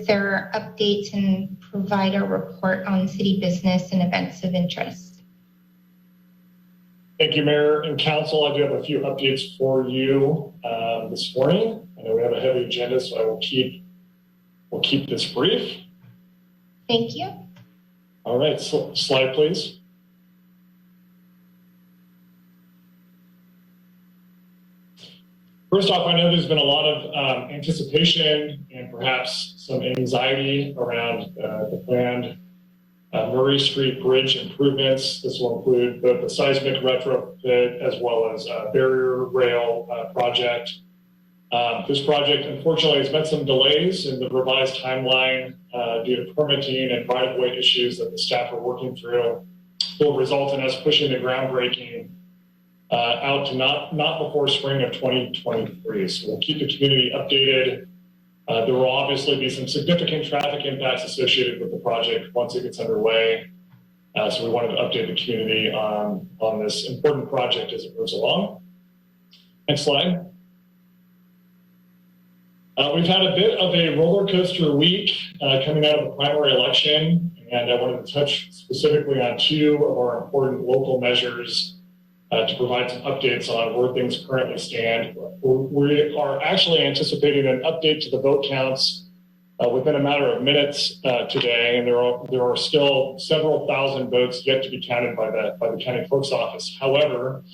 their updates and provide a report on city business and events of interest. Thank you, Mayor and Council. I do have a few updates for you this morning. I know we have a heavy agenda, so I will keep this brief. Thank you. All right, slide, please. First off, I know there's been a lot of anticipation and perhaps some anxiety around the planned Murray Street Bridge improvements. This will include both the seismic retrofit as well as barrier rail project. This project, unfortunately, has met some delays in the revised timeline due to permitting and right-of-way issues that the staff are working through. Will result in us pushing the groundbreaking out to not before spring of 2023. So we'll keep the community updated. There will obviously be some significant traffic impacts associated with the project once it gets underway. So we wanted to update the community on this important project as it moves along. Next slide. We've had a bit of a roller coaster week coming out of the primary election, and I wanted to touch specifically on two of our important local measures to provide some updates on where things currently stand. We are actually anticipating an update to the vote counts within a matter of minutes today, and there are still several thousand votes yet to be counted by the county clerk's office. However,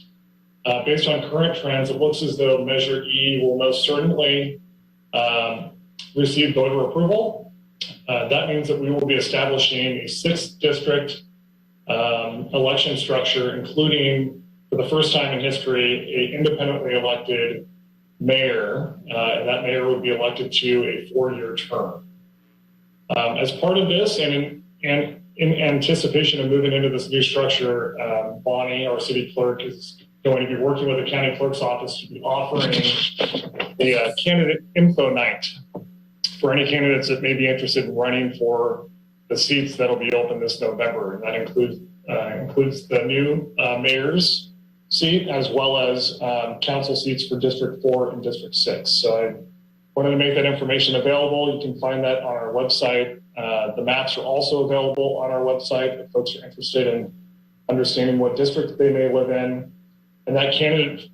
based on current trends, it looks as though Measure E will most certainly receive voter approval. That means that we will be establishing a 6th district election structure, including, for the first time in history, an independently elected mayor, and that mayor would be elected to a 4-year term. As part of this, and in anticipation of moving into this new structure, Bonnie, our city clerk, is going to be working with the county clerk's office to be offering a candidate info night for any candidates that may be interested in running for the seats that will be open this November. And that includes the new mayor's seat as well as council seats for District 4 and District 6. So I wanted to make that information available. You can find that on our website. The maps are also available on our website if folks are interested in understanding what district they may live in. And that candidate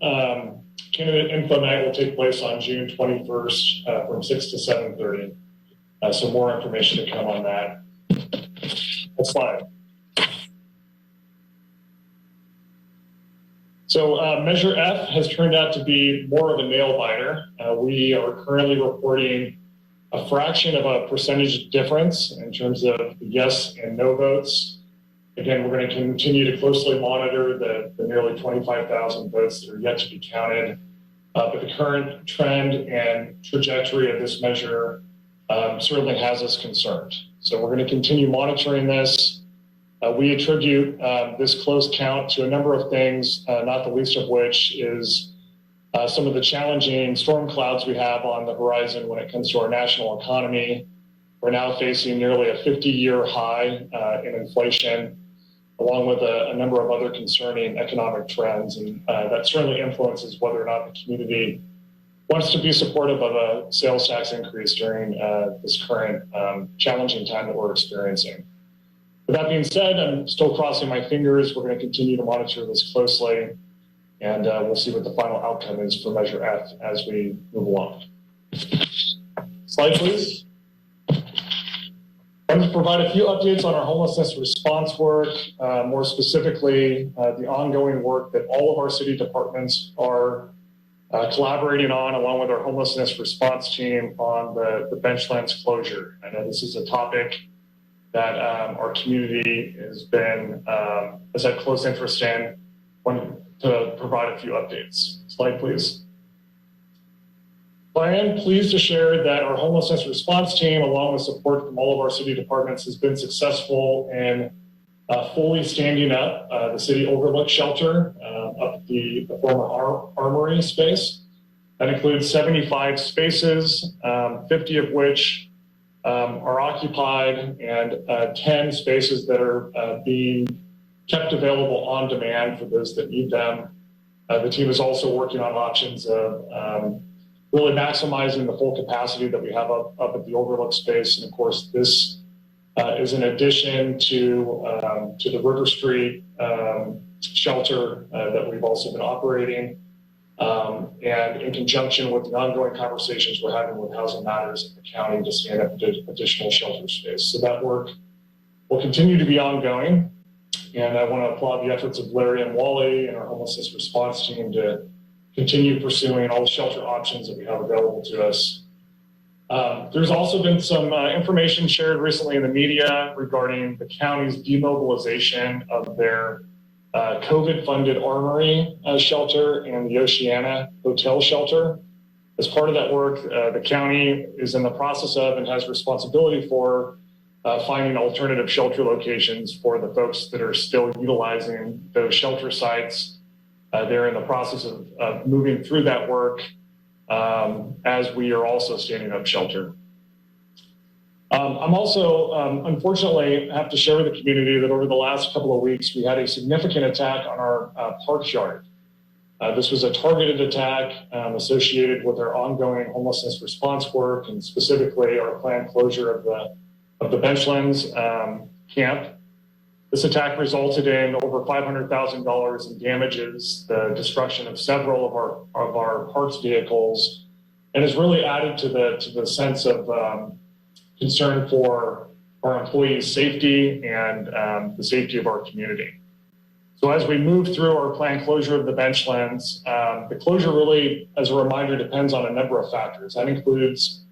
info night will take place on June 21st from 6 to 7:30. So more information to come on that. Next slide. So Measure F has turned out to be more of a nail biter. We are currently reporting a fraction of a percentage difference in terms of yes and no votes. Again, we're going to continue to closely monitor the nearly 25,000 votes that are yet to be counted. But the current trend and trajectory of this measure certainly has us concerned. So we're going to continue monitoring this. We attribute this close count to a number of things, not the least of which is some of the challenging storm clouds we have on the horizon when it comes to our national economy. We're now facing nearly a 50-year high in inflation, along with a number of other concerning economic trends. And that certainly influences whether or not the community wants to be supportive of a sales tax increase during this current challenging time that we're experiencing. With that being said, I'm still crossing my fingers. We're going to continue to monitor this closely, and we'll see what the final outcome is for Measure F as we move along. Slide, please. I'm going to provide a few updates on our homelessness response work, more specifically, the ongoing work that all of our city departments are collaborating on, along with our homelessness response team, on the benchlands closure. I know this is a topic that our community has had close interest in. Want to provide a few updates. Slide, please. I am pleased to share that our homelessness response team, along with support from all of our city departments, has been successful in fully standing up the city overlook shelter up at the former armory space. That includes 75 spaces, 50 of which are occupied, and 10 spaces that are being kept available on demand for those that need them. The team is also working on options of really maximizing the full capacity that we have up at the overlook space. And of course, this is in addition to the River Street shelter that we've also been operating, and in conjunction with the ongoing conversations we're having with Housing Matters in the county to stand up additional shelter space. So that work will continue to be ongoing. And I want to applaud the efforts of Larry and Wally and our homelessness response team to continue pursuing all the shelter options that we have available to us. There's also been some information shared recently in the media regarding the county's demobilization of their COVID-funded Armory shelter and the Oceana Hotel shelter. As part of that work, the county is in the process of and has responsibility for finding alternative shelter locations for the folks that are still utilizing those shelter sites. They're in the process of moving through that work as we are also standing up shelter. I'm also, unfortunately, have to share with the community that over the last couple of weeks, we had a significant attack on our park yard. This was a targeted attack associated with our ongoing homelessness response work, and specifically our planned closure of the Benchlands camp. This attack resulted in over $500,000 in damages, the destruction of several of our parks vehicles, and has really added to the sense of concern for our employees' safety and the safety of our community. So as we move through our planned closure of the Benchlands, the closure really, as a reminder, depends on a number of factors. That includes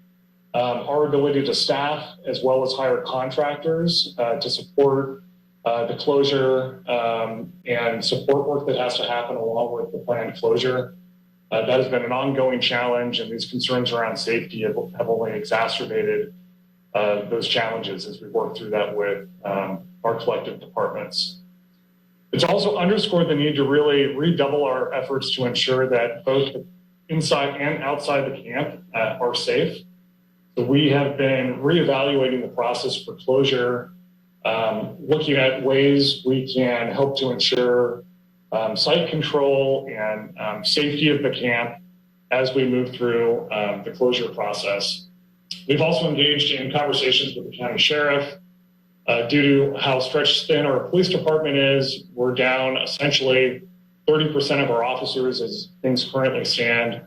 our ability to staff as well as hire contractors to support the closure and support work that has to happen along with the planned closure. That has been an ongoing challenge, and these concerns around safety have only exacerbated those challenges as we work through that with our collective departments. It's also underscored the need to really redouble our efforts to ensure that both the inside and outside the camp are safe. So we have been reevaluating the process for closure, looking at ways we can help to ensure site control and safety of the camp as we move through the closure process. We've also engaged in conversations with the county sheriff. Due to how stretched thin our police department is, we're down essentially 30% of our officers as things currently stand.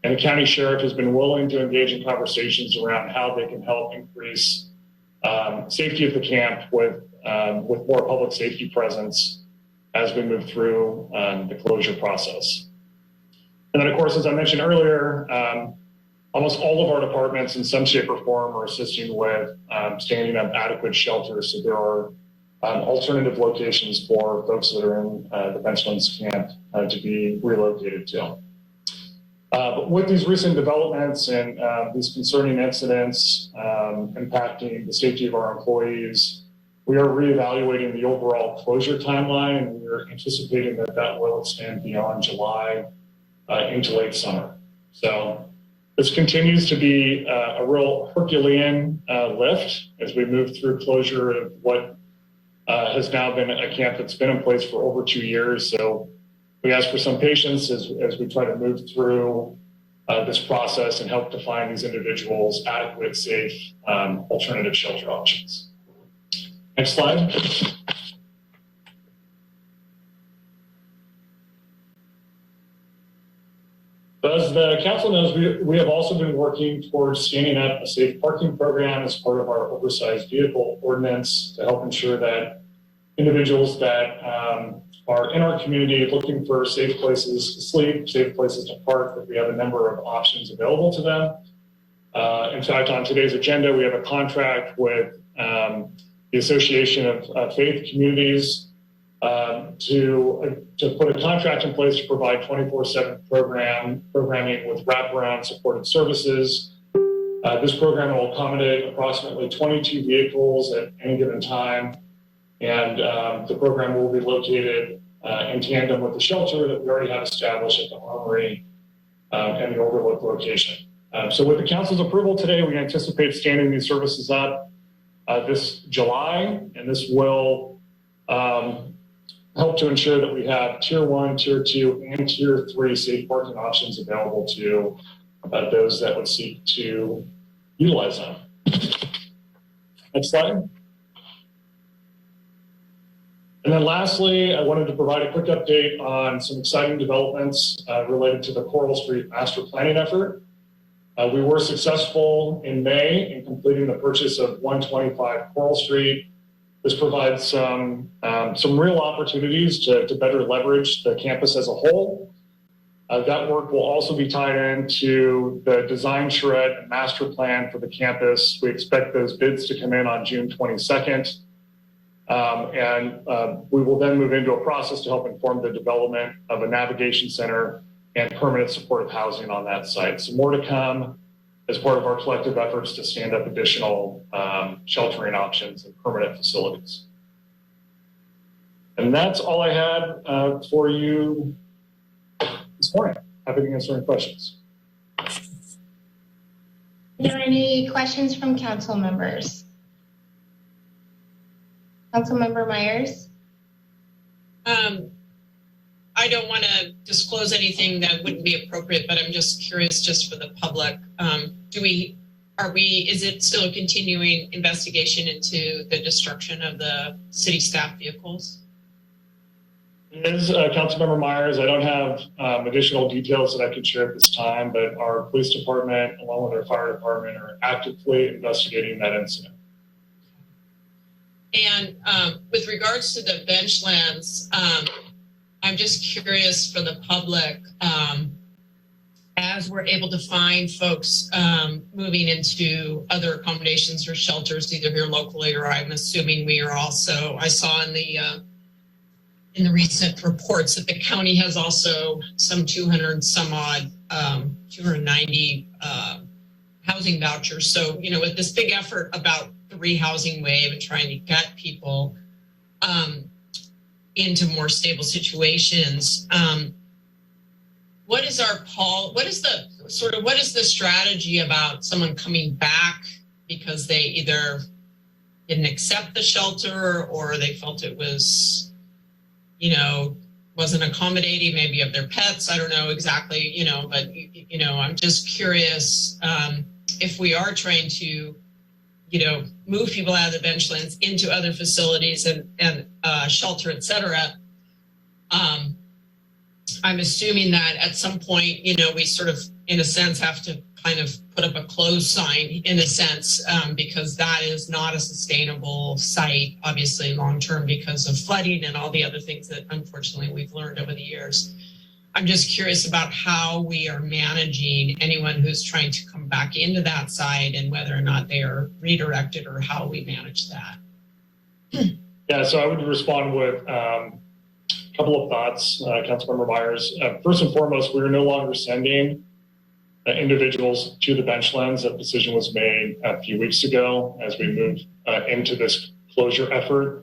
And the county sheriff has been willing to engage in conversations around how they can help increase safety of the camp with more public safety presence as we move through the closure process. And then, of course, as I mentioned earlier, almost all of our departments in some shape or form are assisting with standing up adequate shelters. So there are alternative locations for folks that are in the Benchlands camp to be relocated to. But with these recent developments and these concerning incidents impacting the safety of our employees, we are reevaluating the overall closure timeline, and we're anticipating that will extend beyond July into late summer. So this continues to be a real Herculean lift as we move through closure of what has now been a camp that's been in place for over 2 years. So we ask for some patience as we try to move through this process and help to find these individuals adequate, safe, alternative shelter options. Next slide. As the council knows, we have also been working towards standing up a safe parking program as part of our oversized vehicle ordinance to help ensure that individuals that are in our community looking for safe places to sleep, safe places to park, that we have a number of options available to them. In fact, on today's agenda, we have a contract with the Association of Faith Communities to put a contract in place to provide 24/7 programming with wraparound supported services. This program will accommodate approximately 22 vehicles at any given time, and the program will be located in tandem with the shelter that we already have established at the Armory and the Overlook location. So with the council's approval today, we anticipate standing these services up this July, and this will help to ensure that we have Tier 1, Tier 2, and Tier 3 safe parking options available to those that would seek to utilize them. Next slide. And then lastly, I wanted to provide a quick update on some exciting developments related to the Coral Street master planning effort. We were successful in May in completing the purchase of 125 Coral Street. This provides some real opportunities to better leverage the campus as a whole. That work will also be tied into the design charrette and master plan for the campus. We expect those bids to come in on June 22nd. We will then move into a process to help inform the development of a navigation center and permanent supportive housing on that site. So more to come as part of our collective efforts to stand up additional sheltering options and permanent facilities. And that's all I had for you this morning. Happy to answer any questions. Are there any questions from council members? Councilmember Myers? I don't want to disclose anything that wouldn't be appropriate, but I'm just curious, just for the public, is it still a continuing investigation into the destruction of the city staff vehicles? It is, Councilmember Myers. I don't have additional details that I can share at this time, but our police department, along with our fire department, are actively investigating that incident. And with regards to the bench lands, I'm just curious for the public, as we're able to find folks moving into other accommodations or shelters, either here locally or I'm assuming we are also, I saw in the recent reports that the county has also some 290 housing vouchers. So, with this big effort about the rehousing wave and trying to get people into more stable situations, what is the strategy about someone coming back because they either didn't accept the shelter or they felt it was, wasn't accommodating maybe of their pets? I don't know exactly, but I'm just curious if we are trying to move people out of the bench lands into other facilities and shelter, et cetera. I'm assuming that at some point, we sort of, in a sense, have to kind of put up a close sign, in a sense, because that is not a sustainable site, obviously, long-term because of flooding and all the other things that, unfortunately, we've learned over the years. I'm just curious about how we are managing anyone who's trying to come back into that site and whether or not they are redirected or how we manage that. Yeah, so I would respond with a couple of thoughts, Councilmember Myers. First and foremost, we are no longer sending individuals to the bench lands. That decision was made a few weeks ago as we moved into this closure effort.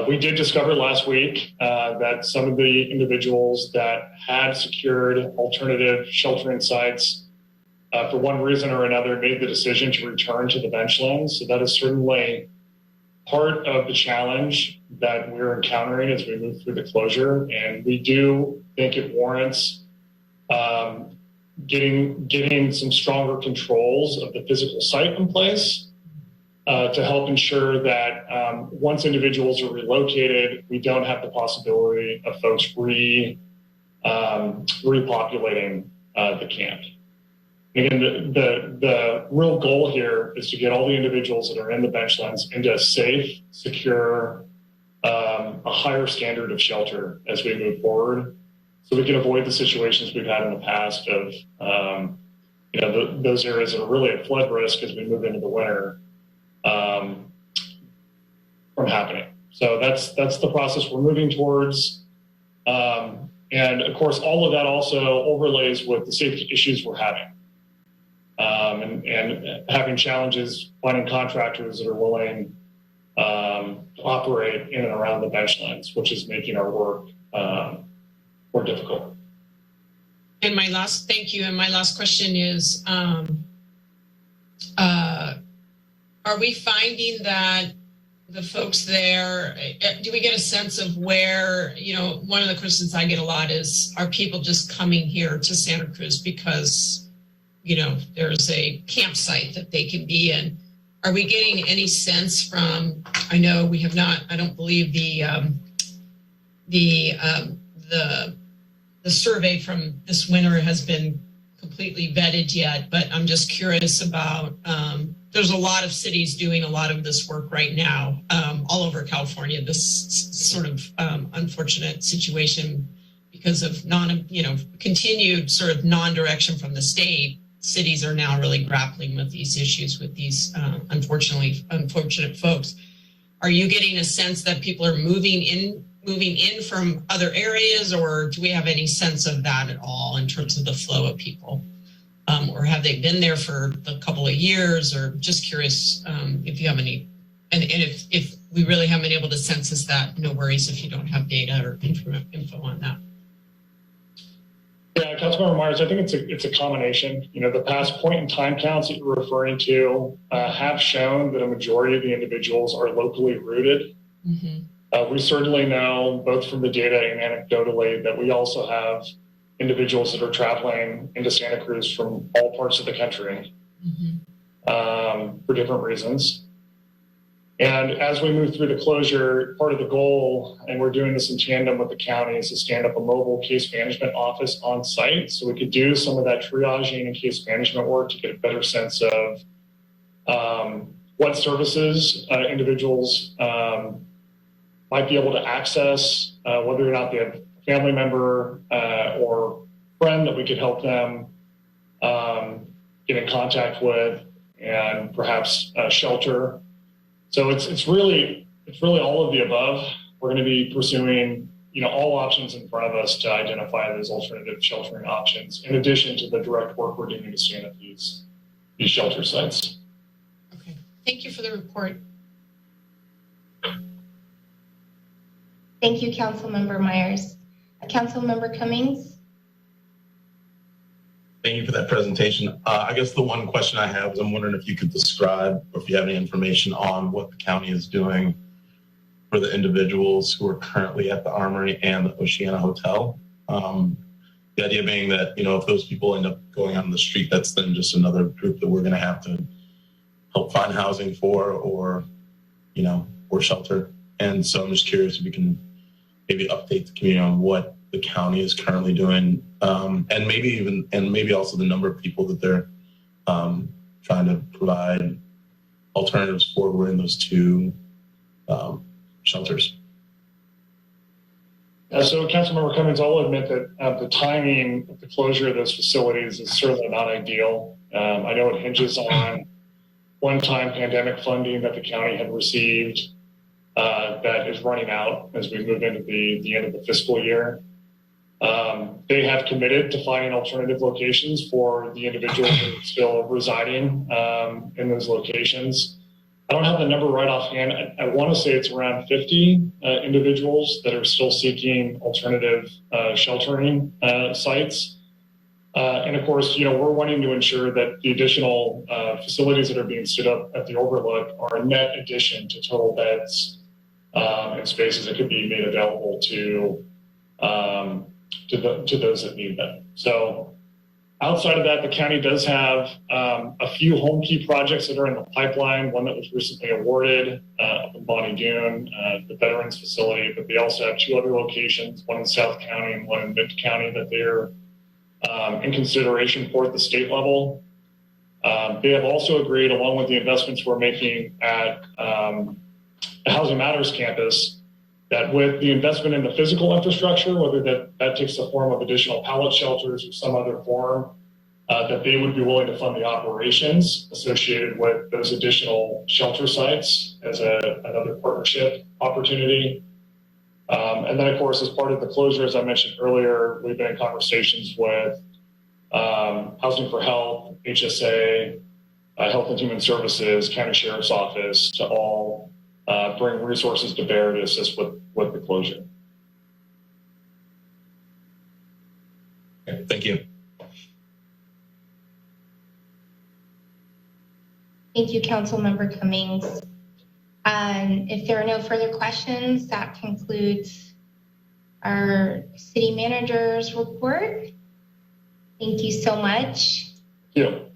We did discover last week that some of the individuals that had secured alternative sheltering sites for one reason or another made the decision to return to the bench lands. So that is certainly part of the challenge that we're encountering as we move through the closure. And we do think it warrants getting some stronger controls of the physical site in place to help ensure that once individuals are relocated, we don't have the possibility of folks repopulating the camp. Again, the real goal here is to get all the individuals that are in the bench lands into a safe, secure, a higher standard of shelter as we move forward, so we can avoid the situations we've had in the past of those areas that are really at flood risk as we move into the winter from happening. So that's the process we're moving towards. And of course, all of that also overlays with the safety issues we're having. And having challenges finding contractors that are willing to operate in and around the bench lands, which is making our work more difficult. And thank you. And my last question is, are we finding that the folks there, do we get a sense of where, one of the questions I get a lot is, are people just coming here to Santa Cruz because there's a campsite that they can be in. Are we getting any sense from, I know we have not, I don't believe the survey from this winter has been completely vetted yet, but I'm just curious about, there's a lot of cities doing a lot of this work right now, all over California, this sort of unfortunate situation because of continued sort of non-direction from the state. Cities are now really grappling with these issues with these unfortunate folks. Are you getting a sense that people are moving in from other areas, or do we have any sense of that at all in terms of the flow of people? Or have they been there for a couple of years? Or just curious if you have any, and if we really haven't been able to census that, no worries if you don't have data or info on that. Yeah, Councilmember Myers, I think it's a combination. The past point in time counts that you're referring to have shown that a majority of the individuals are locally rooted. Mm-hmm. We certainly know, both from the data and anecdotally, that we also have individuals that are traveling into Santa Cruz from all parts of the country, mm-hmm. For different reasons. And as we move through the closure, part of the goal, and we're doing this in tandem with the county, is to stand up a mobile case management office on site so we could do some of that triaging and case management work to get a better sense of what services individuals might be able to access, whether or not they have a family member or friend that we could help them get in contact with, and perhaps shelter. So it's really all of the above. We're going to be pursuing all options in front of us to identify those alternative sheltering options, in addition to the direct work we're doing to stand up these shelter sites. Okay, thank you for the report. Thank you, Councilmember Myers. Councilmember Cummings. Thank you for that presentation. I guess the one question I have is I'm wondering if you could describe, or if you have any information on what the county is doing for the individuals who are currently at the Armory and the Oceana Hotel. The idea being that, if those people end up going out on the street, that's then just another group that we're going to have to help find housing for, or shelter. And so I'm just curious if you can maybe update the community on what the county is currently doing, and maybe also the number of people that they're trying to provide alternatives for who are in those two shelters. So, Councilmember Cummings, I'll admit that the timing of the closure of those facilities is certainly not ideal. I know it hinges on one-time pandemic funding that the county had received that is running out as we move into the end of the fiscal year. They have committed to finding alternative locations for the individuals that are still residing in those locations. I don't have the number right offhand. I want to say it's around 50 individuals that are still seeking alternative sheltering sites. And of course, we're wanting to ensure that the additional facilities that are being stood up at the Overlook are a net addition to total beds and spaces that could be made available to those that need them. So outside of that, the county does have a few home key projects that are in the pipeline, one that was recently awarded up in Bonnie Doon, the Veterans Facility, but they also have two other locations, one in South County and one in Mid County, that they're in consideration for at the state level. They have also agreed, along with the investments we're making at the Housing Matters campus, that with the investment in the physical infrastructure, whether that takes the form of additional pallet shelters or some other form, that they would be willing to fund the operations associated with those additional shelter sites as another partnership opportunity. And then, of course, as part of the closure, as I mentioned earlier, we've been in conversations with Housing for Health, HSA, Health and Human Services, County Sheriff's Office to all bring resources to bear to assist with the closure. Okay, thank you. Thank you, Councilmember Cummings. If there are no further questions, that concludes our city manager's report. Thank you so much. Yeah.